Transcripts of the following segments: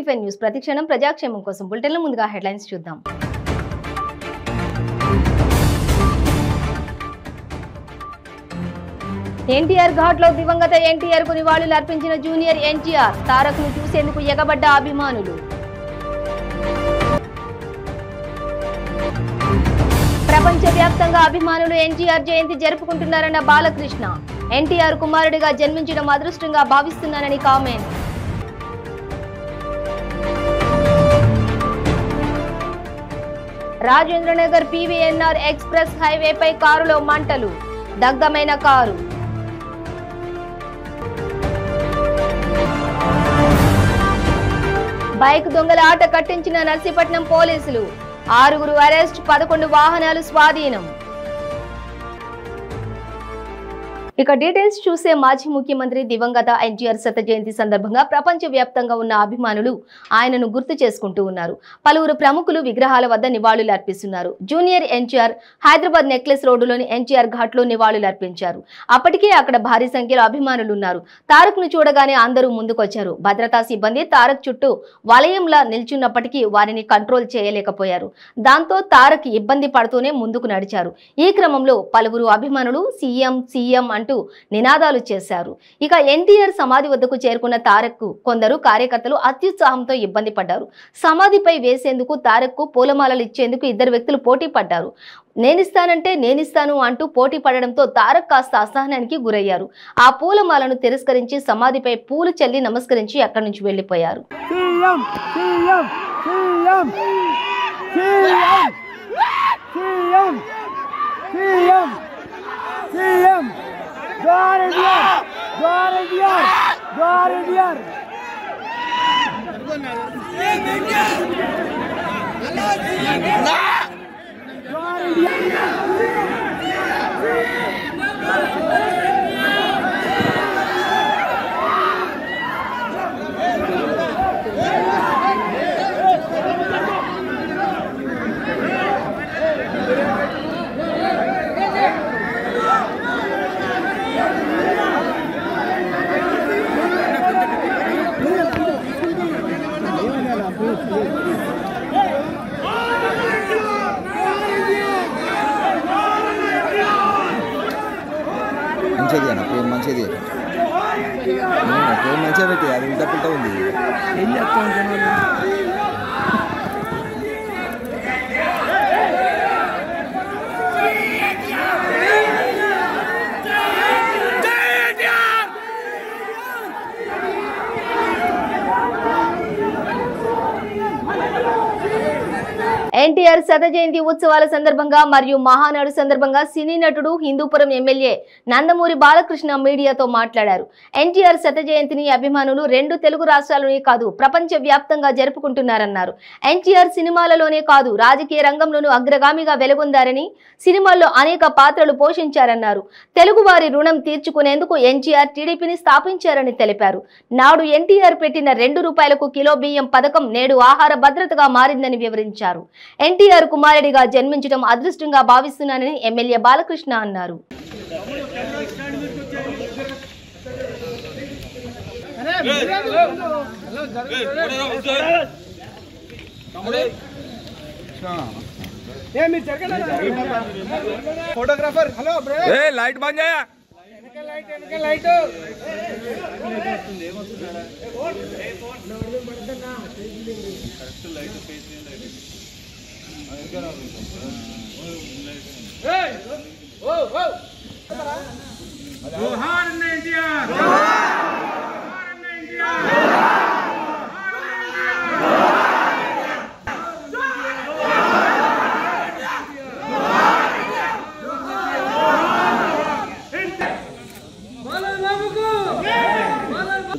Tiffin news ప్రతిక్షణం ప్రజాక్షేమం కోసం బులెటిన్లో ముందుగా హెడ్లైన్స్ చూద్దాం. ఎన్టీఆర్ ఘాట్లో దివంగత ఎన్టీఆర్ కు నివాళులు అర్పించిన జూనియర్ ఎన్టీఆర్, తారక్ ను చూసేందుకు ఎగబడ్డ అభిమానులు. ప్రపంచవ్యాప్తంగా అభిమానులు ఎన్టీఆర్ జయంతి జరుపుకుంటున్నారన్న బాలకృష్ణ, ఎన్టీఆర్ కుమారుడిగా జన్మించడం అదృష్టంగా భావిస్తున్నానని కామెంట్. రాజేంద్రనగర్ పీవీఎన్ఆర్ ఎక్స్ప్రెస్ హైవేపై కారులో మంటలు, దగ్ధమైన కారు. బైక్ దొంగల ఆట కట్టించిన నర్సీపట్నం పోలీసులు, 6 అరెస్ట్, 11 వాహనాలు స్వాధీనం. ఇక డీటెయిల్స్ చూసే మాజీ ముఖ్యమంత్రి దివంగత ఎన్టీఆర్ శత జయంతి సందర్భంగా ప్రపంచవ్యాప్తంగా ఉన్న అభిమానులు ఆయనను గుర్తు చేసుకుంటూ ఉన్నారు. పలువురు ప్రముఖులు విగ్రహాల వద్ద నివాళులు అర్పిస్తున్నారు. జూనియర్ ఎన్టీఆర్ హైదరాబాద్ నెక్లెస్ రోడ్డులోని ఎన్టీఆర్ ఘాట్లో నివాళులు అర్పించారు. అప్పటికే అక్కడ భారీ సంఖ్యలో అభిమానులు ఉన్నారు. తారక్ ను చూడగానే అందరూ ముందుకొచ్చారు. భద్రతా సిబ్బంది తారక్ చుట్టూ వలయంలా నిల్చున్నప్పటికీ వారిని కంట్రోల్ చేయలేకపోయారు. దాంతో తారక్ ఇబ్బంది పడుతూనే ముందుకు నడిచారు. ఈ క్రమంలో పలువురు అభిమానులు సీఎం సీఎం అంటూ నినాదాలు చేశారు. ఇక ఎన్టీఆర్ సమాధి వద్దకు చేరుకున్న తారక్ కు కొందరు కార్యకర్తలు అత్యుత్సాహంతో ఇబ్బంది పడ్డారు. సమాధిపై వేసేందుకు తారక్ కు పూలమాలలు ఇచ్చేందుకు 2 వ్యక్తులు పోటీ పడ్డారు. నేనిస్తానంటే నేనిస్తాను అంటూ పోటీ పడడంతో తారక్ కాస్త అసహనానికి గురయ్యారు. ఆ పూలమాలను తిరస్కరించి సమాధిపై పూలు చల్లి నమస్కరించి అక్కడి నుంచి వెళ్లిపోయారు. మంచిది మంచిగా పెట్టి అది ఇంత పిట్ట ఉంది. ఏం చెప్తాను ఎన్టీఆర్ శత జయంతి ఉత్సవాల సందర్భంగా మరియు మహానాడు సందర్భంగా సినీ నటుడు హిందూపురం ఎమ్మెల్యే నందమూరి బాలకృష్ణ మీడియాతో మాట్లాడారు. ఎన్టీఆర్ శత జయంతిని అభిమానులు 2 తెలుగు రాష్ట్రాల్లోనే కాదు ప్రపంచ వ్యాప్తంగా జరుపుకుంటున్నారన్నారు. ఎన్టీఆర్ సినిమాలలోనే కాదు రాజకీయ రంగంలోనూ అగ్రగామిగా వెలుగొందారని, సినిమాల్లో అనేక పాత్రలు పోషించారన్నారు. తెలుగువారి రుణం తీర్చుకునేందుకు ఎన్టీఆర్ టీడీపీని స్థాపించారని తెలిపారు. నాడు ఎన్టీఆర్ పెట్టిన 2 రూపాయలకు కిలో బియ్యం పథకం నేడు ఆహార భద్రతగా మారిందని వివరించారు. ఎన్టీఆర్ కుమారుడిగా జన్మించడం అదృష్టంగా భావిస్తున్నానని ఎమ్మెల్యే బాలకృష్ణ అన్నారు. ఫోటోగ్రాఫర్ హలో లైట్ బంద్ చేయా లైట్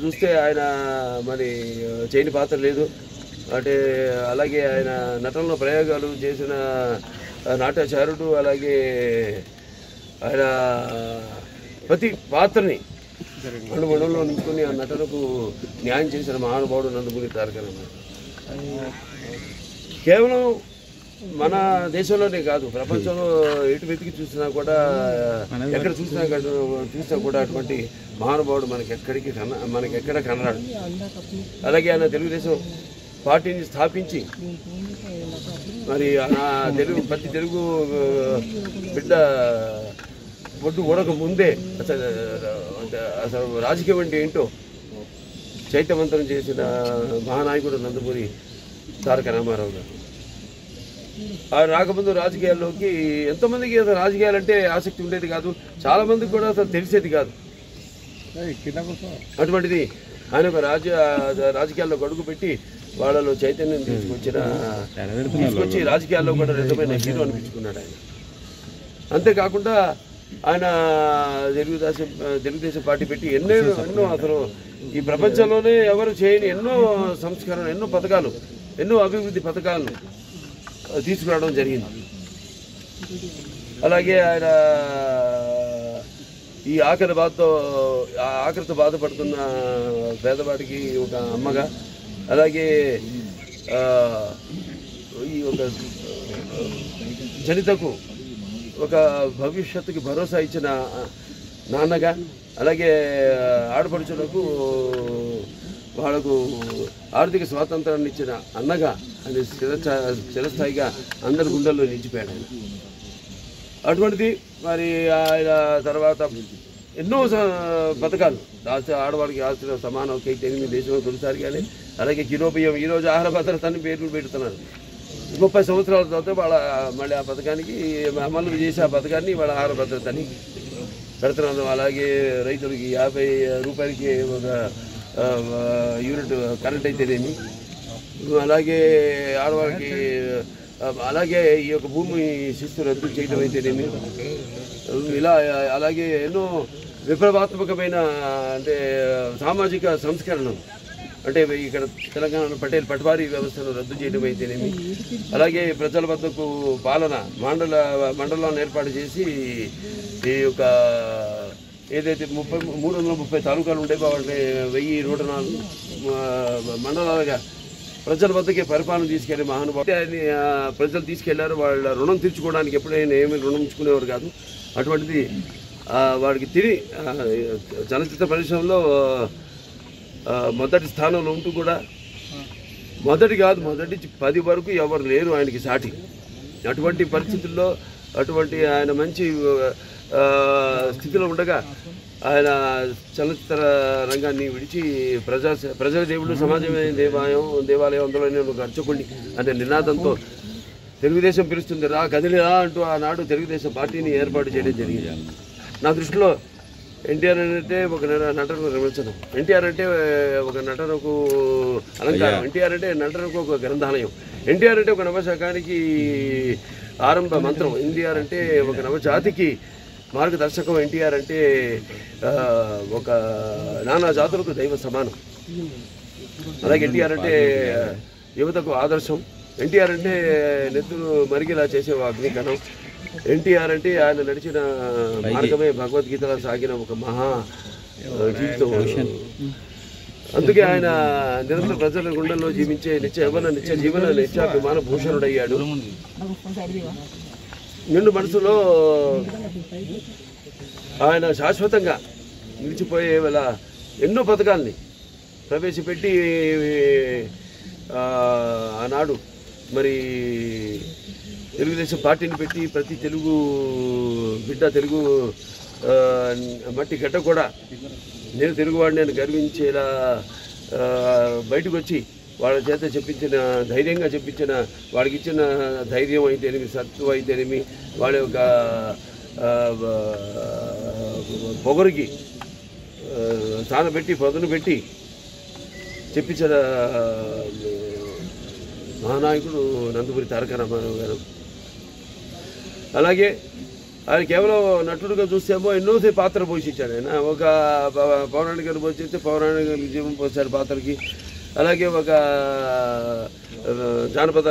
చూస్తే ఆయన మరి చేయని పాత్ర లేదు. అంటే అలాగే ఆయన నటనలో ప్రయోగాలు చేసిన నాట్యాచారుడు. అలాగే ఆయన ప్రతి పాత్రని అణువణువులో నింపుకొని ఆ నటనకు న్యాయం చేసిన మహానుభావుడు నందమూరి తారక రామారావు. కేవలం మన దేశంలోనే కాదు, ప్రపంచంలో ఎటు వెతికి చూసినా కూడా, ఎక్కడ చూసినా కూడా అటువంటి మహానుభావుడు మనకి ఎక్కడ కనరాడు. అలాగే ఆయన తెలుగుదేశం పార్టీని స్థాపించి మరి ప్రతి తెలుగు బిడ్డ ఒడ్డు ఊడక ముందే అసలు రాజకీయం అంటే ఏంటో చైతన్యవంతం చేసిన మహానాయకుడు నందమూరి తారక రామారావు గారు. ఆయన రాకముందు రాజకీయాల్లోకి ఎంతోమందికి అసలు రాజకీయాలంటే ఆసక్తి ఉండేది కాదు, చాలా మందికి కూడా అసలు తెలిసేది కాదు. అటువంటిది ఆయన ఒక రాజకీయాల్లో గడుగు పెట్టి వాళ్ళలో చైతన్యం తీసుకొచ్చి రాజకీయాల్లో కూడా నిజమైన హీరో అనిపించుకున్నాడు ఆయన. అంతేకాకుండా ఆయన తెలుగుదేశం పార్టీ పెట్టి ఎన్నో అసలు ఈ ప్రపంచంలోనే ఎవరు చేయని ఎన్నో సంస్కరణ, ఎన్నో పథకాలు, ఎన్నో అభివృద్ధి పథకాలను తీసుకురావడం జరిగింది. అలాగే ఆయన ఈ ఆకలితో బాధపడుతున్న పేదవాడికి ఒక అమ్మగా, అలాగే ఈ ఒక జనితకు ఒక భవిష్యత్తుకి భరోసా ఇచ్చిన నాన్నగా, అలాగే ఆడపడుచులకు వాళ్ళకు ఆర్థిక స్వాతంత్రాన్ని ఇచ్చిన అన్నగా ఆయన చిరస్థాయిగా అందరి గుండెల్లో నిలిచిపోయాడు ఆయన. అటువంటిది మరి ఆయన తర్వాత ఎన్నో పథకాలు ఆడవాడికి ఆస్తుల సమానం ఒక 8 దేశంలో తొలిసారిగానే, అలాగే కిలోబియ్యం ఈరోజు ఆహార భద్రత అని పేర్లు పెడుతున్నారు. 30 సంవత్సరాల తర్వాత మళ్ళీ ఆ పథకానికి అమలు చేసి ఆ పథకాన్ని వాళ్ళ ఆహార భద్రత అని పెడుతున్నారు. అలాగే రైతులకి 50 రూపాయలకి ఒక యూనిట్ కరెంట్ అయితేనేమి, అలాగే ఆడవాళ్ళకి, అలాగే ఈ యొక్క భూమి శిస్తు రద్దు చేయడం అయితేనేమి, ఇలా అలాగే ఎన్నో విప్లవాత్మకమైన అంటే సామాజిక సంస్కరణలు, అంటే ఇక్కడ తెలంగాణ పట్వారీ వ్యవస్థను రద్దు చేయడం అయితేనేమి, అలాగే ప్రజల వద్దకు పాలన మండలాన్ని ఏర్పాటు చేసి ఈ యొక్క ఏదైతే 330 తాలూకాలు ఉండే వాటిని 1104 మండలాలుగా ప్రజల వద్దకే పరిపాలన తీసుకెళ్లి మహానుభావుడు ఆయన ప్రజలు తీసుకెళ్లారు. వాళ్ళ రుణం తీర్చుకోవడానికి ఎప్పుడైనా ఏమీ రుణం ఉంచుకునేవారు కాదు. అటువంటిది వాడికి తిరిగి చలనచిత్ర పరిశ్రమలో మొదటి స్థానంలో ఉంటూ కూడా మొదటి 10 వరకు ఎవరు లేరు ఆయనకి సాటి. అటువంటి పరిస్థితుల్లో అటువంటి ఆయన మంచి స్థితిలో ఉండగా ఆయన చలనచిత్ర రంగాన్ని విడిచి ప్రజల దేవుడు సమాజమే దేవాలయం అందులో నేను ఒక అర్చకుడిని అనే నినాదంతో తెలుగుదేశం పిలుస్తుంది రా కదిలిరా అంటూ ఆనాడు తెలుగుదేశం పార్టీని ఏర్పాటు చేయడం జరిగింది. నా దృష్టిలో ఎన్టీఆర్ అంటే ఒక నటనకు నిర్వచనం, ఎన్టీఆర్ అంటే ఒక నటనకు అలంకారం, ఎన్టీఆర్ అంటే నటనకు ఒక గ్రంథాలయం, ఎన్టీఆర్ అంటే ఒక నవశకానికి ఆరంభ మంత్రం, ఎన్టీఆర్ అంటే ఒక నవజాతికి మార్గదర్శకం, ఎన్టీఆర్ అంటే ఒక నానా జాతులకు దైవ సమానం. అలాగే ఎన్టీఆర్ అంటే యువతకు ఆదర్శం, ఎన్టీఆర్ అంటే నెత్తులు మరిగేలా చేసే అగ్నికణం, ఎన్టీఆర్ అంటే ఆయన నడిచిన మార్గమే భగవద్గీతలో సాగిన ఒక మహా జీవితం. అందుకే ఆయన నిరంతర ప్రజల గుండెల్లో జీవించే నిత్య జీవన భూషణుడయ్యాడు. నిండు మనసులో ఆయన శాశ్వతంగా నిలిచిపోయే వేళ ఎన్నో పథకాల్ని ప్రవేశపెట్టి ఆనాడు మరి తెలుగుదేశం పార్టీని పెట్టి ప్రతి తెలుగు బిడ్డ, తెలుగు మట్టి గడ్డ కూడా నేను తెలుగువాడిని అని గర్వించేలా బయటకు వచ్చి వాళ్ళ చేత ధైర్యంగా చెప్పించిన వాడికి ఇచ్చిన ధైర్యం అయితేనేమి, సత్తువ అయితేనేమి, వాళ్ళ యొక్క పొగరికి పదును పెట్టి చెప్పించిన మహానాయకుడు నందమూరి తారక రామారావు గారు. అలాగే ఆయన కేవలం నటుడుగా చూస్తేమో ఎన్నోసేపు పాత్ర పోషించాడు. ఆయన ఒక పౌరాణిక గారు పోషిస్తే పౌరాణిక జీవం పోసాడు పాత్రకి. అలాగే ఒక జానపద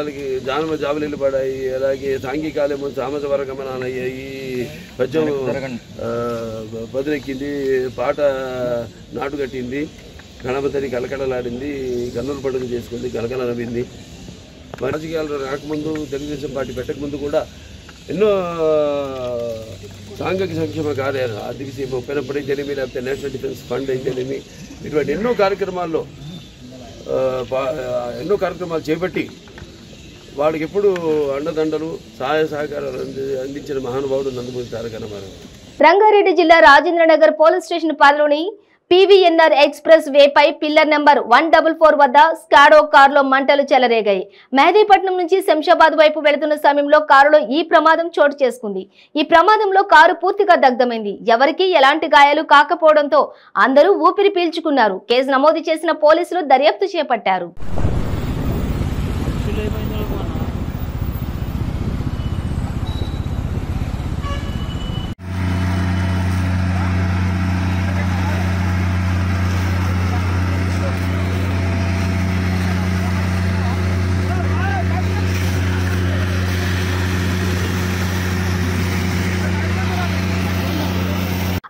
జాబులు పడాయి, అలాగే సాంఘికాలేమో సామాజ వర్గమనాలు అయ్యాయి, పద్యం బదులెక్కింది, పాట నాటు కట్టింది, గణపతిని కలకడలాడింది, కన్నుల పండుగ చేసుకుంది, కలకల నవ్వింది. రాజకీయాలు రాకముందు, తెలుగుదేశం పార్టీ పెట్టకముందు కూడా ఎన్నో సాంఘిక సంక్షేమ కార్యాలు, ఆర్థిక సీమ పెనపడి అయితేనేమి, లేకపోతే నేషనల్ డిఫెన్స్ ఫండ్ అయితేనేమి, ఇటువంటి ఎన్నో కార్యక్రమాల్లో ఎన్నో కార్యక్రమాలు చేపట్టి వాళ్ళకి ఎప్పుడు అండదండలు సహాయ సహకారాలు అందించిన మహానుభావుడు నందమూరి తారక రామారావు. రంగారెడ్డి జిల్లా రాజేంద్రనగర్ పోలీస్ స్టేషన్ పరిధిలోని పీవీఎన్ఆర్ ఎక్స్ప్రెస్ వేపై పిల్లర్ నెంబర్ 144 వద్ద స్కాడో కారులో మంటలు చెలరేగాయి. మెహదీపట్నం నుంచి శంషాబాద్ వైపు వెళుతున్న సమయంలో కారులో ఈ ప్రమాదం చోటు చేసుకుంది. ఈ ప్రమాదంలో కారు పూర్తిగా దగ్ధమైంది. ఎవరికీ ఎలాంటి గాయాలు కాకపోవడంతో అందరూ ఊపిరి పీల్చుకున్నారు. కేసు నమోదు చేసిన పోలీసులు దర్యాప్తు చేపట్టారు.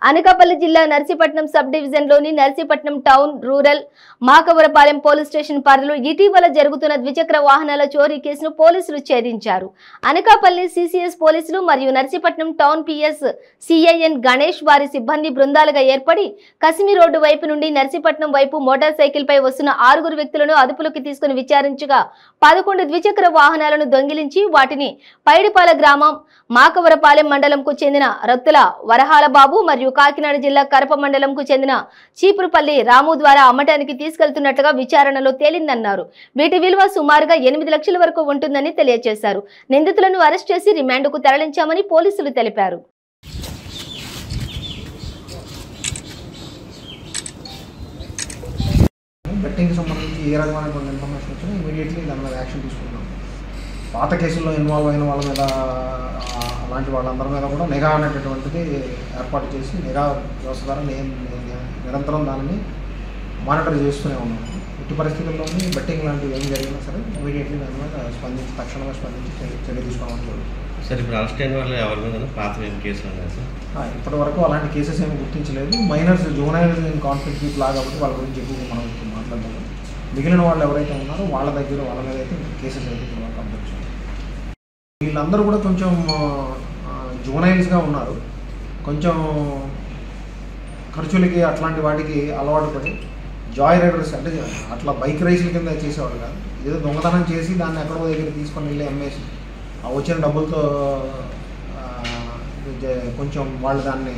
అనకాపల్లి జిల్లా నర్సీపట్నం సబ్ డివిజన్ లోని Narsipatnam town rural Makavarapalem police station పరిధిలో ఇటీవల జరుగుతున్న ద్విచక్ర వాహనాల చోరీ కేసును పోలీసులు ఛేదించారు. అనకాపల్లి సిసిఎస్ పోలీసులు మరియు Narsipatnam town PS CIN Ganesh వారి సిబ్బంది బృందాలుగా ఏర్పడి కసిమి రోడ్డు వైపు నుండి నర్సీపట్నం వైపు మోటార్ సైకిల్ పై వస్తున్న 6 వ్యక్తులను అదుపులోకి తీసుకుని విచారించగా 11 ద్విచక్ర వాహనాలను దొంగిలించి వాటిని పైడిపాల గ్రామం మాకవరపాలెం మండలంకు చెందిన రత్తుల వరహాల బాబు మరియు కాకినాడ జిల్లా కరప మండలంకు చెందిన చీపురుపల్లి రాము ద్వారా అమ్మటానికి తీసుకెళ్తున్నట్లుగా విచారణలో తేలిందన్నారు. వీటి విలువ సుమారుగా 8 లక్షల వరకు ఉంటుందని తెలియజేశారు. నిందితులను అరెస్ట్ చేసి రిమాండ్కు తరలించామని పోలీసులు తెలిపారు. బెట్టింగ్కి సంబంధించి ఏ రకమైనటువంటి ఇన్ఫర్మేషన్ వచ్చినా ఇమీడియట్లీ దాని మీద యాక్షన్ తీసుకుంటాం. పాత కేసుల్లో ఇన్వాల్వ్ అయిన వాళ్ళ మీద అలాంటి వాళ్ళందరి మీద కూడా నిఘా అనేటటువంటిది ఏర్పాటు చేసి నిఘా వ్యవస్థ ద్వారా నిరంతరం దానిని మానిటర్ చేస్తూనే ఉన్నాము. ఎట్టి పరిస్థితుల్లోని బెట్టింగ్ లాంటివి ఏం జరిగినా సరే ఇమీడియట్లీ దాని మీద తక్షణమే స్పందించి చర్య తీసుకోవాలని చూడాలి. సార్ ఇప్పుడు అరెస్ట్ అయిన వాళ్ళు ఎవరి మీద పాత ఏం కేసులు ఉన్నాయి సార్? ఇప్పటి వరకు అలాంటి కేసెస్ ఏమి గుర్తించలేదు. మైనర్స్ జూనైల్స్ ఇన్ కాన్ఫ్లిక్ట్ పీపుల్ లాగా కాబట్టి వాళ్ళ గురించి ఎక్కువ మనం మాట్లాడదాము. మిగిలిన వాళ్ళు ఎవరైతే ఉన్నారో వాళ్ళ మీద అయితే కేసెస్ అయితే కంప్లీట్ చేయాలి. వీళ్ళందరూ కూడా కొంచెం జూనైల్స్గా ఉన్నారు. కొంచెం ఖర్చులకి అట్లాంటి వాటికి అలవాటు పడి జాయ్ రైడర్స్ అంటే అట్లా బైక్ రేసుల కింద చేసేవాళ్ళు కాదు. ఏదో దొంగతనం చేసి దాన్ని ఎక్కడో దగ్గర తీసుకొని వెళ్ళి అమ్మేసి ఆ వచ్చిన డబ్బులతో కొంచెం వాళ్ళు దాన్ని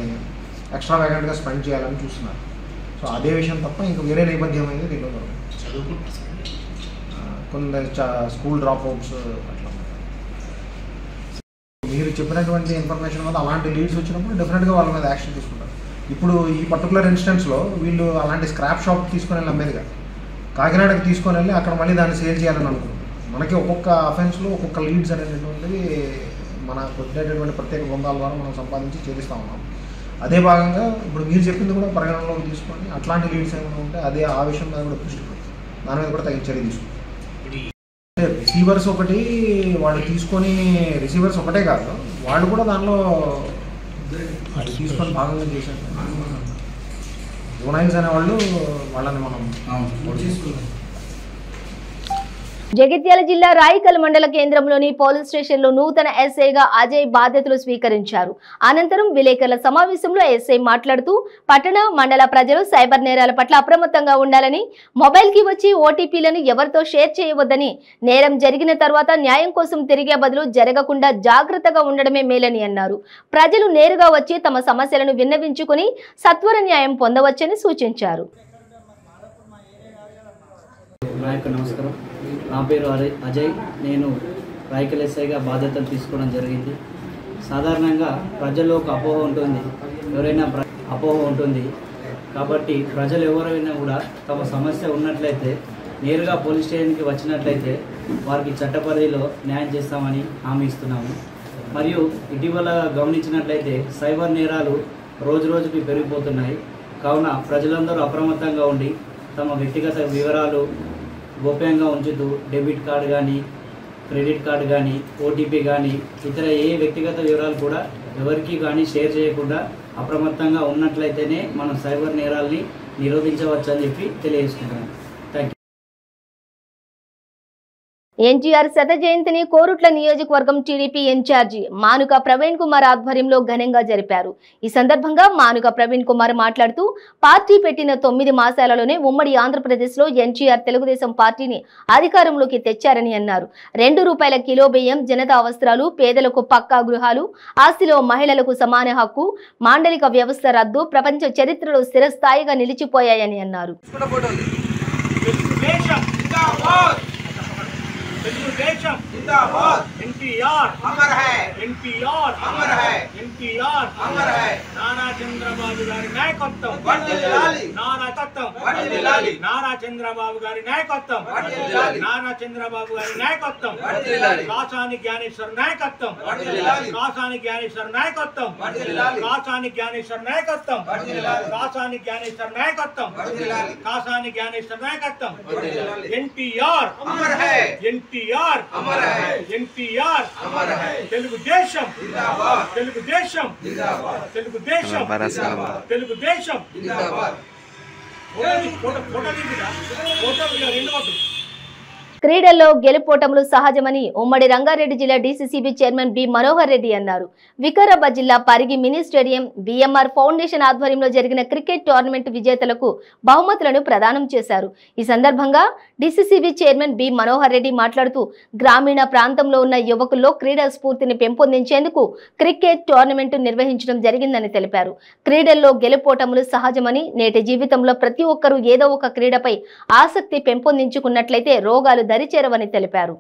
ఎక్స్ట్రా వేగంట్గా స్పెండ్ చేయాలని చూస్తున్నారు. సో అదే విషయం తప్ప ఇంకా వేరే నేపథ్యం అయితే దీనిలో కొందరు స్కూల్ డ్రాప్ అవుట్స్ అట్లా. మీరు చెప్పినటువంటి ఇన్ఫర్మేషన్ వల్ల అలాంటి లీడ్స్ వచ్చినప్పుడు డెఫినెట్గా వాళ్ళ మీద యాక్షన్ తీసుకుంటారు. ఇప్పుడు ఈ పర్టికులర్ ఇన్స్టెన్స్లో వీళ్ళు అలాంటి స్క్రాప్ షాప్ తీసుకొని వెళ్ళి అమ్మేది కాదు, కాకినాడకి తీసుకొని వెళ్ళి అక్కడ మళ్ళీ దాన్ని సేల్ చేయాలని అనుకుంటున్నారు. మనకి ఒక్కొక్క అఫెన్స్లో ఒక్కొక్క లీడ్స్ అనేటటువంటిది మనకు వచ్చేటటువంటి ప్రత్యేక బృందాల ద్వారా మనం సంపాదించి చేస్తూ ఉన్నాం. అదే భాగంగా ఇప్పుడు మీరు చెప్పింది కూడా పరిగణనలోకి తీసుకొని అట్లాంటి లీడ్స్ ఏమైనా ఉంటే అదే ఆ విషయం మీద కూడా దృష్టి పెడుతుంది, దాని మీద కూడా తగిన చర్య తీసుకుంటాం. రిసీవర్స్ ఒకటి వాళ్ళు తీసుకొని రిసీవర్స్ ఒకటే కాదు, వాళ్ళు కూడా దానిలో తీసుకొని భాగంగా చేశారు. జూనైల్స్ అనేవాళ్ళు వాళ్ళని మనం జగిత్యాల జిల్లా రాయికల్ మండల కేంద్రంలోని పోలీస్ స్టేషన్లో నూతన ఎస్ఐగా అజయ్ బాధ్యతలు స్వీకరించారు. అనంతరం విలేకరుల సమావేశంలో ఎస్ఐ మాట్లాడుతూ పట్టణ మండల ప్రజలు సైబర్ నేరాల పట్ల అప్రమత్తంగా ఉండాలని, మొబైల్ కి వచ్చి ఓటీపీలను ఎవరితో షేర్ చేయవద్దని, నేరం జరిగిన తర్వాత న్యాయం కోసం తిరిగే బదులు జరగకుండా జాగ్రత్తగా ఉండడమే మేలని అన్నారు. ప్రజలు నేరుగా వచ్చి తమ సమస్యలను విన్నవించుకుని సత్వర న్యాయం పొందవచ్చని సూచించారు. నమస్కారం, నా పేరు అజయ్. నేను రాయికల్ ఎస్ఐగా బాధ్యతలు తీసుకోవడం జరిగింది. సాధారణంగా ప్రజల్లో ఒక అపోహ ఉంటుంది, ఎవరైనా అపోహ ఉంటుంది కాబట్టి ప్రజలు ఎవరైనా కూడా తమ సమస్య ఉన్నట్లయితే నేరుగా పోలీస్ స్టేషన్కి వచ్చినట్లయితే వారికి చట్ట పరిధిలో న్యాయం చేస్తామని హామీ ఇస్తున్నాము. మరియు ఇటీవల గమనించినట్లయితే సైబర్ నేరాలు రోజు రోజుకి పెరిగిపోతున్నాయి. కావున ప్రజలందరూ అప్రమత్తంగా ఉండి తమ వ్యక్తిగత వివరాలు గోప్యంగా ఉంచుతూ డెబిట్ కార్డు కానీ, క్రెడిట్ కార్డు కానీ, ఓటీపీ కానీ, ఇతర ఏ వ్యక్తిగత వివరాలు కూడా ఎవరికి కానీ షేర్ చేయకుండా అప్రమత్తంగా ఉన్నట్లయితేనే మనం సైబర్ నేరాల్ని నిరోధించవచ్చు అని చెప్పి తెలియజేసుకుంటున్నాను. Thank you. ఎన్టీఆర్ శత జయంతిని కోరుట్ల నియోజకవర్గం టీడీపీ ఇన్ఛార్జి మానుక ప్రవీణ్ కుమార్ ఆధ్వర్యంలో ఘనంగా జరిపారు. ఈ సందర్భంగా మానుక ప్రవీణ్ కుమార్ మాట్లాడుతూ పార్టీ పెట్టిన 9 మాసాలలోనే ఉమ్మడి ఆంధ్రప్రదేశ్ లో ఎన్టీఆర్ తెలుగుదేశం పార్టీని అధికారంలోకి తెచ్చారని అన్నారు. ₹2 కిలో బియ్యం, జనతా వస్త్రాలు, పేదలకు పక్కా గృహాలు, ఆస్తిలో మహిళలకు సమాన హక్కు, మాండలిక వ్యవస్థ రద్దు ప్రపంచ చరిత్రలో స్థిరస్థాయిగా నిలిచిపోయాయని అన్నారు. తెలుగుదేశం जिंदाबाद एनटीआर अमर है एनटीआर अमर है एनटीआर अमर है नाना चंद्रबाबु गारी नायकत्వం వర్ధిల్లాలి నాయకత్వం వర్ధిల్లాలి నారా చంద్రబాబు గారి నాయకత్వం వర్ధిల్లాలి నారా చంద్రబాబు గారి నాయకత్వం వర్ధిల్లాలి కాసాని జ్ఞానేశ్వర్ నాయకత్వం వర్ధిల్లాలి కాసాని జ్ఞానేశ్వర్ నాయకత్వం వర్ధిల్లాలి కాసాని జ్ఞానేశ్వర్ నాయకత్వం వర్ధిల్లాలి కాసాని జ్ఞానేశ్వర్ నాయకత్వం వర్ధిల్లాలి కాసాని జ్ఞానేశ్వర్ నాయకత్వం వర్ధిల్లాలి ఎన్టీఆర్ అమర్ है एनटीआर अमर है एनटीआर अमर है తెలుగుదేశం जिंदाबाद తెలుగుదేశం जिंदाबाद తెలుగుదేశం తెలుగుదేశం जिंदाबाद ఫోటో రెండు వద్దు. క్రీడల్లో గెలుపోటములు సహజమని ఉమ్మడి రంగారెడ్డి జిల్లా DCCB chairman B Manohar Reddy అన్నారు. వికారాబాద్ జిల్లా Parigi mini stadium BMR foundation ఆధ్వర్యంలో జరిగిన క్రికెట్ టోర్నమెంట్ విజేతలకు బహుమతులను ప్రదానం చేశారు. ఈ సందర్భంగా DCCB chairman B Manohar Reddy మాట్లాడుతూ గ్రామీణ ప్రాంతంలో ఉన్న యువకుల్లో క్రీడా స్ఫూర్తిని పెంపొందించేందుకు క్రికెట్ టోర్నమెంట్ నిర్వహించడం జరిగిందని తెలిపారు. క్రీడల్లో గెలుపోటములు సహజమని నేటి జీవితంలో ప్రతి ఒక్కరూ ఏదో ఒక క్రీడపై ఆసక్తి పెంపొందించుకున్నట్లయితే రోగాలు దరిచేరవని తెలిపారు.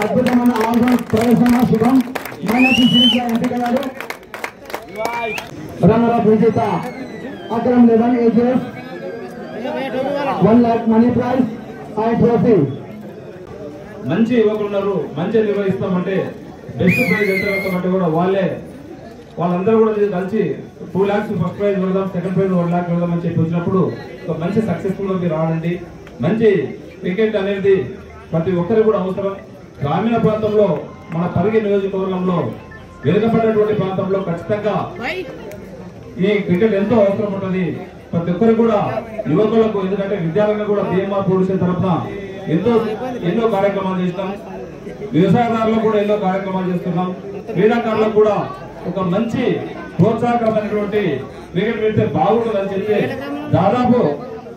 అద్భుతమైన ఆల్రౌండ్ ప్రదర్శన శుభం. ఎంపికలు రన్నర్ అప్ విజేత Akram 11 ages 1 lakh money prize and trophy. మంచి యువకులు ఉన్నారు, మంచిగా నిర్వహిస్తామంటే బెస్ట్ ప్రైజ్ ఎంత వెళ్తామంటే కూడా వాళ్ళందరూ కూడా కలిసి 2 lakhs ఫస్ట్ ప్రైజ్ వెళ్దాం, సెకండ్ ప్రైజ్ 1 lakh వెళ్దాం అని చెప్పి వచ్చినప్పుడు ఒక మంచి సక్సెస్ఫుల్ గా మీరు రావండి. మంచి క్రికెట్ అనేది ప్రతి ఒక్కరికి కూడా అవసరం. గ్రామీణ ప్రాంతంలో మన పరిగి నియోజకవర్గంలో వెనుకబడినటువంటి ప్రాంతంలో ఖచ్చితంగా ఈ క్రికెట్ ఎంతో అవసరం ఉంటుంది ప్రతి ఒక్కరికి కూడా, యువకులకు. ఎందుకంటే విద్యారంగం కూడా బిఎంఆర్ ఫౌండేషన్ తరఫున ఎన్నో కార్యక్రమాలు చేస్తున్నాం. వ్యవసాయదారులకు కూడా ఎన్నో కార్యక్రమాలు చేస్తున్నాం. క్రీడాకారులకు కూడా ఒక మంచి ప్రోత్సాహకరమైనటువంటి క్రికెట్ పెడితే బాగుంటుందని చెప్పి దాదాపు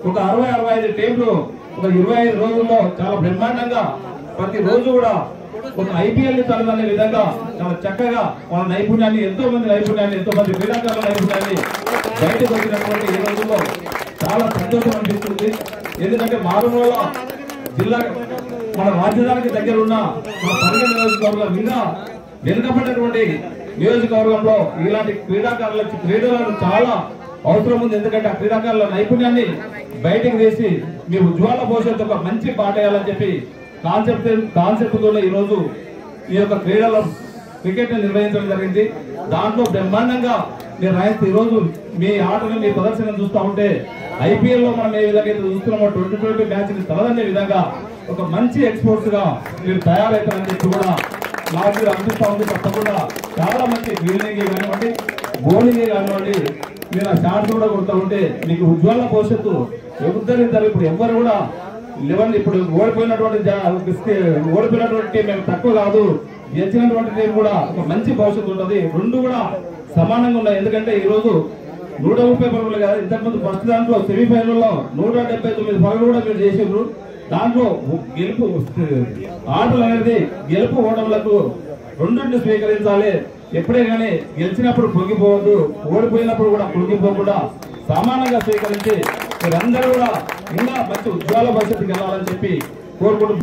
ఒక 60-65 టీంలు ఒక 25 రోజుల్లో చాలా బ్రహ్మాండంగా ప్రతి రోజు కూడా ఒక ఐపీఎల్ ని తలదనే విధంగా చాలా చక్కగా వాళ్ళ నైపుణ్యాన్ని ఎంతో మంది క్రీడాకారుల నైపుణ్యాన్ని బయటకు వచ్చినటువంటి ఈ రోజుల్లో చాలా సంతోషం అనిపిస్తుంది. ఎందుకంటే మారుమూల జిల్లా మన రాజధానికి దగ్గర ఉన్న మన పరిగి నియోజకవర్గం ఇంకా వెనుకబడినటువంటి నియోజకవర్గంలో ఇలాంటి క్రీడలకు చాలా అవసరం ఉంది. ఎందుకంటే ఆ క్రీడాకారుల నైపుణ్యాన్ని బయటకు తీసి మీ ఉజ్వల భవిష్యత్తు ఒక మంచి పాట వేయాలని చెప్పి కాన్సెప్ట్ తోనే ఈ రోజు ఈ యొక్క క్రీడల క్రికెట్ నిర్వహించడం జరిగింది. దాంట్లో బ్రహ్మాండంగా మీరు రాయిస్తే ఈ రోజు మీ ఆటను మీ ప్రదర్శన చూస్తూ ఉంటే ఐపీఎల్ లో మనం ఏ విధంగా చూస్తున్నామో 2020 మ్యాచ్ ని తలదనే విధంగా ఒక మంచి ఎక్స్పోర్ట్స్ గా మీరు తయారవుతారని చెప్పి కూడా నాకు మీరు అనిపిస్తా ఉంది. తప్పకుండా చాలా మంచి ఫీల్డింగ్ కానివ్వండి, బౌలింగ్ కానివ్వండి, మీరు ఆ షాట్స్ కూడా కొడుతూ ఉంటే మీకు ఉజ్వల భవిష్యత్తు ఇద్దరు ఇప్పుడు ఎవరు కూడా 11 ఇప్పుడు ఓడిపోయినటువంటి టీం మేము తక్కువ కాదు, గెలిచినటువంటి టీం కూడా ఒక మంచి భవిష్యత్తు ఉంటుంది. రెండు కూడా సమానంగా ఉన్నాయి. ఎందుకంటే ఈ రోజు 130 పరుగులు కాదు, ఇంతకుముందు ఫస్ట్ దాంట్లో సెమీఫైనల్లో 179 పరుగులు కూడా మీరు చేసిండ్రు. దాంట్లో గెలుపు ఆటలు అనేది గెలుపు ఓటములకు రెండింటిని స్వీకరించాలి. ఎప్పుడే కానీ గెలిచినప్పుడు పొంగిపోవద్దు, ఓడిపోయినప్పుడు కూడా పొంగిపోకుండా సమానంగా స్వీకరించి మీరందరూ కూడా ఇంకా మంచి ఉజ్వల భవిష్యత్తుకి వెళ్ళాలని చెప్పి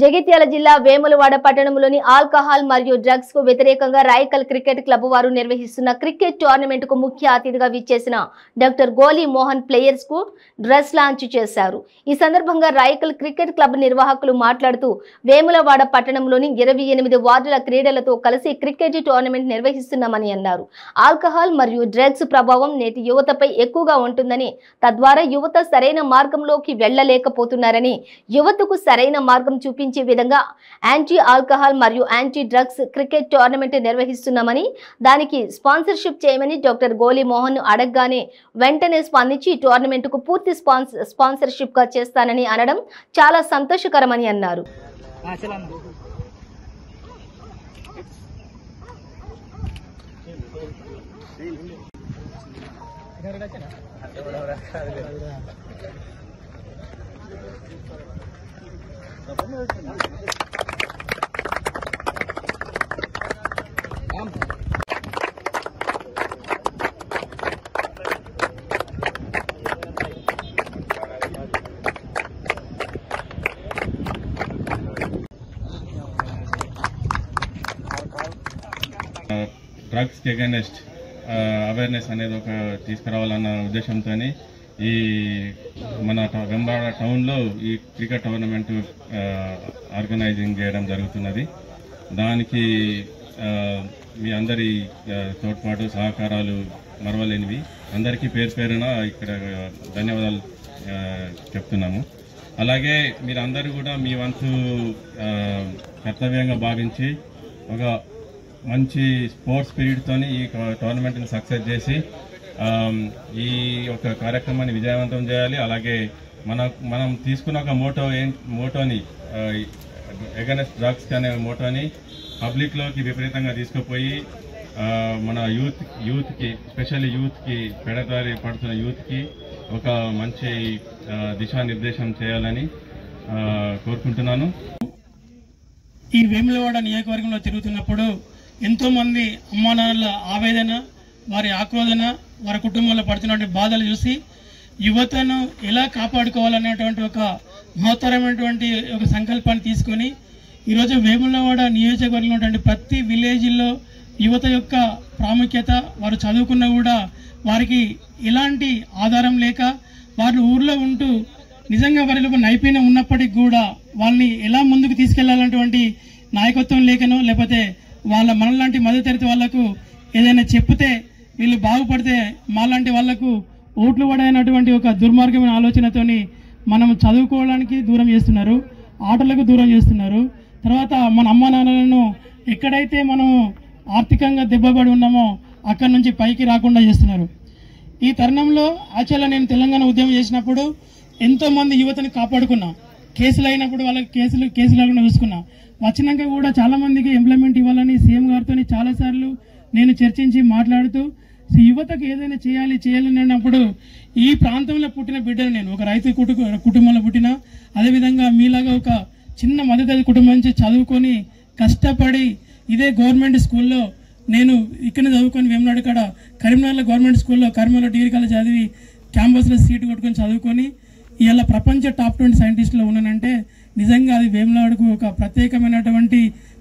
జగిత్యాల జిల్లా వేములవాడ పట్టణంలోని ఆల్కహాల్ మరియు డ్రగ్స్ కు వ్యతిరేకంగా రాయకల్ క్రికెట్ క్లబ్ వారు నిర్వహిస్తున్న క్రికెట్ టోర్నమెంట్ కు ముఖ్య అతిథిగా విచ్చేసిన డాక్టర్ గోలీ మోహన్ ప్లేయర్స్ కు డ్రెస్ లాంచ్ చేశారు. ఈ సందర్భంగా రాయకల్ క్రికెట్ క్లబ్ నిర్వాహకులు మాట్లాడుతూ వేములవాడ పట్టణంలోని 28 వార్డుల క్రీడలతో కలిసి క్రికెట్ టోర్నమెంట్ నిర్వహిస్తున్నామని అన్నారు. ఆల్కహాల్ మరియు డ్రగ్స్ ప్రభావం నేటి యువతపై ఎక్కువగా ఉంటుందని, తద్వారా యువత సరైన మార్గంలోకి వెళ్లలేకపోతున్నారని, యువతకు సరైన మార్గం మార్గం చూపించే విధంగా యాంటీ ఆల్కహాల్ మరియు యాంటీ డ్రగ్స్ క్రికెట్ టోర్నమెంట్ నిర్వహిస్తున్నామని, దానికి స్పాన్సర్షిప్ చేయమని డాక్టర్ గోలి మోహన్ అడగగానే వెంటనే స్పందించి టోర్నమెంట్కు పూర్తి స్పాన్సర్షిప్గా చేస్తానని అనడం చాలా సంతోషకరమని అన్నారు. డ్రగ్స్ అగైనెస్ట్ అవేర్నెస్ అనేది ఒక తీసుకురావాలన్న ఉద్దేశంతో ఈ మన వెంబాడ టౌన్లో ఈ క్రికెట్ టోర్నమెంట్ ఆర్గనైజింగ్ చేయడం జరుగుతున్నది. దానికి మీ అందరి తోడ్పాటు సహకారాలు మరవలేనివి. అందరికీ పేరు పేరున ఇక్కడ ధన్యవాదాలు చెప్తున్నాము. అలాగే మీరందరూ కూడా మీ వంతు కర్తవ్యంగా భావించి ఒక మంచి స్పోర్ట్స్ స్పిరిట్తో ఈ టోర్నమెంట్ని సక్సెస్ చేసి ఈ యొక్క కార్యక్రమాన్ని విజయవంతం చేయాలి. అలాగే మనం తీసుకున్న ఒక మోటోని అగైనెస్ట్ డ్రగ్స్ అనే మోటోని పబ్లిక్లోకి విపరీతంగా తీసుకుపోయి మన యూత్కి స్పెషల్లీ యూత్కి పెడదారి పడుతున్న యూత్కి ఒక మంచి దిశానిర్దేశం చేయాలని కోరుకుంటున్నాను. ఈ వేములవాడ నియోజకవర్గంలో తిరుగుతున్నప్పుడు ఎంతోమంది అమ్మానాన్నల ఆవేదన, వారి ఆక్రోధన, వారి కుటుంబంలో పడుతున్నటువంటి బాధలు చూసి యువతను ఎలా కాపాడుకోవాలనేటువంటి ఒక మహత్తరమైనటువంటి ఒక సంకల్పాన్ని తీసుకొని ఈరోజు వేములవాడ నియోజకవర్గంలో ఉన్నటువంటి ప్రతి విలేజ్లో యువత యొక్క ప్రాముఖ్యత, వారు చదువుకున్నా కూడా వారికి ఎలాంటి ఆధారం లేక వారు ఊర్లో ఉంటూ నిజంగా వారిలో నైపుణ్యం ఉన్నప్పటికీ కూడా వాళ్ళని ఎలా ముందుకు తీసుకెళ్లాలన్నటువంటి నాయకత్వం లేకనో లేకపోతే మనలాంటి మధ్యతరగతి వాళ్లకు ఏదైనా చెప్తే వీళ్ళు బాగుపడితే మాలాంటి వాళ్లకు ఓట్లు పడైనటువంటి ఒక దుర్మార్గమైన ఆలోచనతోని మనం చదువుకోవడానికి దూరం చేస్తున్నారు, ఆటలకు దూరం చేస్తున్నారు. తర్వాత మన అమ్మ నాన్నలను ఎక్కడైతే మనం ఆర్థికంగా దెబ్బపడి ఉన్నామో అక్కడి నుంచి పైకి రాకుండా చేస్తున్నారు. ఈ తరుణంలో యాక్చువల్గా నేను తెలంగాణ ఉద్యమం చేసినప్పుడు ఎంతోమంది యువతని కాపాడుకున్నా, కేసులు అయినప్పుడు వాళ్ళకి కేసులు లేకుండా చూసుకున్నా. వచ్చినాక కూడా చాలామందికి ఎంప్లాయ్మెంట్ ఇవ్వాలని సీఎం గారితో చాలాసార్లు నేను చర్చించి మాట్లాడుతూ యువతకు ఏదైనా చేయాలని అన్నప్పుడు ఈ ప్రాంతంలో పుట్టిన బిడ్డను నేను ఒక రైతు కుటుంబంలో పుట్టిన, అదేవిధంగా మీలాగా ఒక చిన్న మధ్యతరగతి కుటుంబం నుంచి చదువుకొని కష్టపడి ఇదే గవర్నమెంట్ స్కూల్లో నేను ఇక్కడ చదువుకొని వేములవాడ కాడ కరీంనగర్లో గవర్నమెంట్ స్కూల్లో కరీంనగర్లో డిగ్రీ కాలేజ్ చదివి క్యాంపస్లో సీటు కొట్టుకొని చదువుకొని ఇవాళ ప్రపంచ టాప్ 20 సైంటిస్టులో ఉన్నానంటే నిజంగా అది వేములవాడకు ఒక ప్రత్యేకమైనటువంటి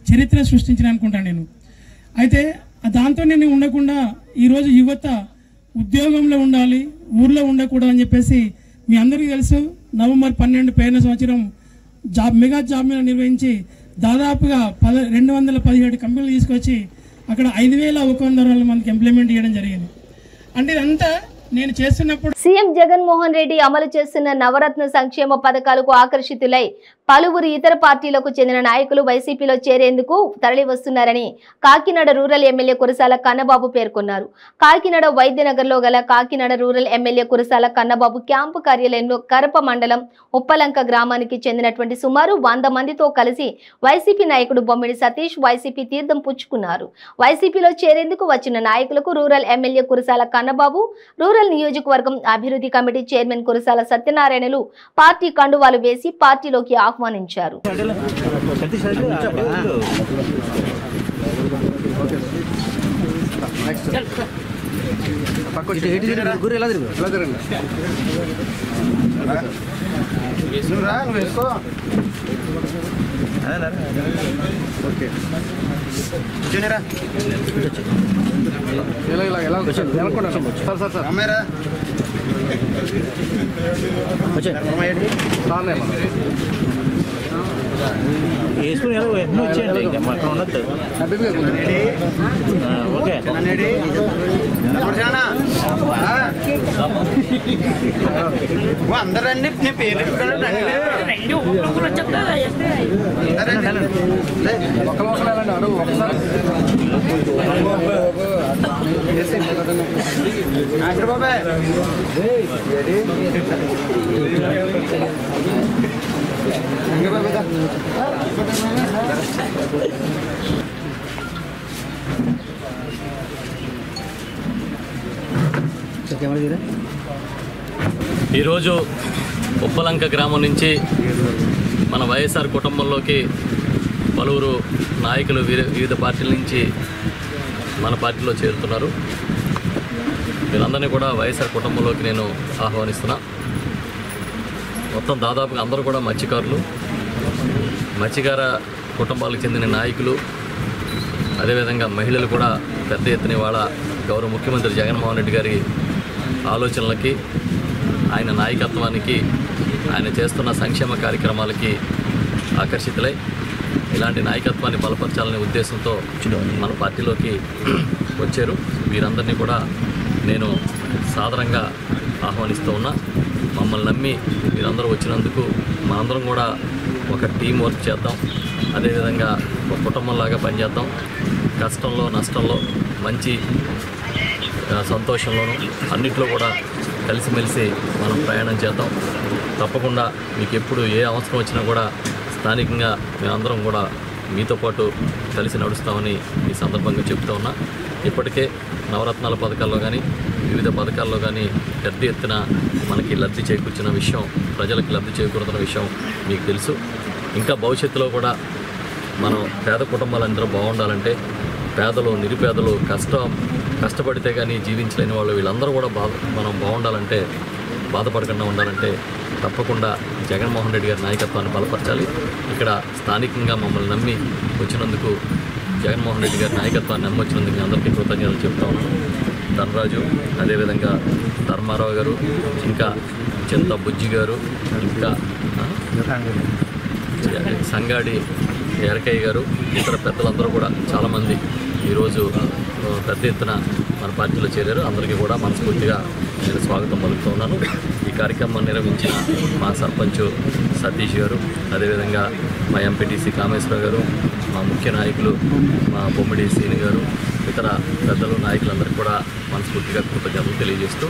చరిత్ర సృష్టించిన అనుకుంటాను నేను. అయితే దాంతో నేను ఉండకుండా ఈరోజు యువత ఉద్యోగంలో ఉండాలి, ఊర్లో ఉండకూడదు అని చెప్పేసి మీ అందరికీ తెలుసు. నవంబర్ 12 పేరున సంవత్సరం మెగా జాబ్ మీద నిర్వహించి దాదాపుగా 217 కంపెనీలు తీసుకొచ్చి అక్కడ 5,100 మందికి ఎంప్లాయ్మెంట్ ఇవ్వడం జరిగింది. అంటే ఇదంతా నేను చేస్తున్నప్పుడు సీఎం జగన్మోహన్ రెడ్డి అమలు చేస్తున్న నవరత్న సంక్షేమ పథకాలకు ఆకర్షితులై పలువురు ఇతర పార్టీలకు చెందిన నాయకులు వైసీపీలో చేరేందుకు తరలి వస్తున్నారని కాకినాడ రూరల్ ఎమ్మెల్యే కురసాల కన్నబాబు పేర్కొన్నారు. కాకినాడ వైద్యనగర్లో గల Kakinada rural MLA Kurasala Kannababu camp కార్యాలయంలో కరప మండలం ఉప్పలంక గ్రామానికి చెందినటువంటి సుమారు 100 మందితో కలిసి వైసీపీ నాయకుడు బొమ్మిడి సతీష్ వైసీపీ తీర్థం పుచ్చుకున్నారు. వైసీపీలో చేరేందుకు వచ్చిన నాయకులకు rural MLA Kurasala Kannababu, rural నియోజకవర్గం అభివృద్ధి కమిటీ చైర్మన్ కురసాల సత్యనారాయణలు పార్టీ కండువాలు వేసి పార్టీలోకి ఆహ్వానించారు. అందరండి పేరు బాబాయ్ ఈరోజు ఉప్పలంక గ్రామం నుంచి మన వైఎస్ఆర్ కుటుంబంలోకి పలువురు నాయకులు వివిధ పార్టీల నుంచి మన పార్టీలో చేరుతున్నారు. వీళ్ళందరినీ కూడా వైఎస్ఆర్ కుటుంబంలోకి నేను ఆహ్వానిస్తున్నా. మొత్తం దాదాపుగా అందరూ కూడా మత్స్యకారులు, మత్స్యకార కుటుంబాలకు చెందిన నాయకులు, అదేవిధంగా మహిళలు కూడా పెద్ద ఎత్తున వాళ్ళ గౌరవ ముఖ్యమంత్రి జగన్మోహన్ రెడ్డి గారి ఆలోచనలకి, ఆయన నాయకత్వానికి, ఆయన చేస్తున్న సంక్షేమ కార్యక్రమాలకి ఆకర్షితులై ఇలాంటి నాయకత్వాన్ని బలపరచాలనే ఉద్దేశంతో మన పార్టీలోకి వచ్చారు. వీరందరినీ కూడా నేను సాదరంగా ఆహ్వానిస్తూ ఉన్నా. మమ్మల్ని నమ్మి మీరందరూ వచ్చినందుకు మనందరం కూడా ఒక టీం వర్క్ చేద్దాం, అదేవిధంగా ఒక కుటుంబంలాగా పనిచేద్దాం. కష్టంలో నష్టంలో మంచి సంతోషంలోనూ అన్నిట్లో కూడా కలిసిమెలిసి మనం ప్రయాణం చేద్దాం. తప్పకుండా మీకు ఎప్పుడు ఏ అవసరం వచ్చినా కూడా స్థానికంగా మేమందరం కూడా మీతో పాటు కలిసి నడుస్తామని ఈ సందర్భంగా చెప్తూ ఉన్నా. ఇప్పటికే నవరత్నాల పథకాల్లో కానీ వివిధ పథకాల్లో కానీ పెద్ద ఎత్తున మనకి లబ్ధి చేకూర్చిన విషయం, ప్రజలకు లబ్ధి చేకూరుతున్న విషయం మీకు తెలుసు. ఇంకా భవిష్యత్తులో కూడా మనం పేద కుటుంబాలందరూ బాగుండాలంటే, పేదలు నిరుపేదలు కష్టపడితే కానీ జీవించలేని వాళ్ళు వీళ్ళందరూ కూడా మనం బాగుండాలంటే, బాధపడకుండా ఉండాలంటే తప్పకుండా జగన్మోహన్ రెడ్డి గారి నాయకత్వాన్ని బలపరచాలి. ఇక్కడ స్థానికంగా మమ్మల్ని నమ్మి వచ్చినందుకు, జగన్మోహన్ రెడ్డి గారి నాయకత్వాన్ని నమ్మి వచ్చినందుకు అందరికీ కృతజ్ఞతలు చెప్తా ఉన్నాను. ధనరాజు, అదేవిధంగా ధర్మారావు గారు, ఇంకా చింత బుజ్జి గారు, ఇంకా సంగాడి ఎరకయ్య గారు, ఇతర పెద్దలందరూ కూడా చాలామంది ఈరోజు పెద్ద ఎత్తున మన పార్టీలో చేరారు. అందరికీ కూడా మనస్ఫూర్తిగా నేను స్వాగతం పలుకుతూ ఉన్నాను. ఈ కార్యక్రమాన్ని నిర్వహించిన మా సర్పంచ్ సతీష్ గారు, అదేవిధంగా మా ఎంపీటీసీ కామేశ్వర గారు, మా ముఖ్య నాయకులు మా బొమ్మిడి సీని గారు, ఇతర పెద్దలు నాయకులందరికీ కూడా మనస్ఫూర్తిగా కృతజ్ఞతలు తెలియజేస్తూ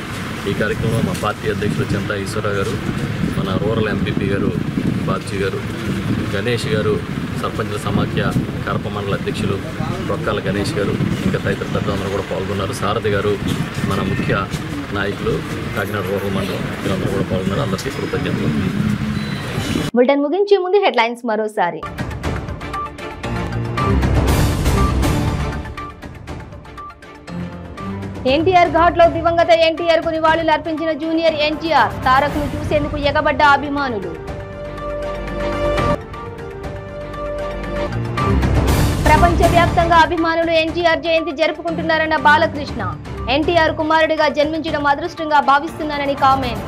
ఈ కార్యక్రమంలో మా పార్టీ అధ్యక్షులు చింతా ఈశ్వరరావు గారు, మన రూరల్ ఎంపీపీ గారు బాబ్జీ గారు, గణేష్ గారు, సర్పంచుల సమాఖ్య కడప మండల అధ్యక్షులు రొక్కాల గణేష్ గారు, ఇంకా తదితర పెద్దలందరూ కూడా పాల్గొన్నారు. సారథి గారు, మన ముఖ్య నాయకులు కాకినాడ రూరల్ మండలం, వీరందరూ కూడా పాల్గొన్నారు. అందరికీ కృతజ్ఞతలు. బులెటిన్ ముగించే ముందు హెడ్లైన్స్ మరోసారి. ఎన్టీఆర్ ఘాట్ లో దివంగత ఎన్టీఆర్ కు నివాళులు అర్పించిన జూనియర్ ఎన్టీఆర్, తారక్ ను చూసేందుకు ఎగబడ్డ అభిమానులు. ప్రపంచవ్యాప్తంగా అభిమానులు ఎన్టీఆర్ జయంతి జరుపుకుంటున్నారన్న బాలకృష్ణ, ఎన్టీఆర్ కుమారుడిగా జన్మించడం అదృష్టంగా భావిస్తున్నానని కామెంట్.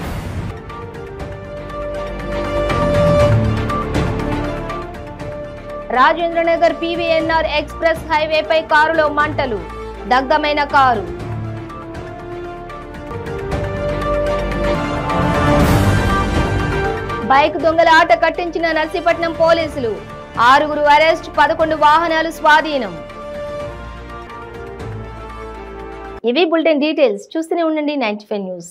రాజేంద్రనగర్ పీవీఎన్ఆర్ ఎక్స్ప్రెస్ హైవేపై కారులో మంటలు, దగ్ధమైన కారు. బైక్ దొంగల ఆట కట్టించిన నర్సీపట్నం పోలీసులు, 6 అరెస్ట్, 11 వాహనాలు స్వాధీనం. ఇవి బులెటిన్ డీటెయిల్స్. చూస్తూనే ఉండండి 95 న్యూస్.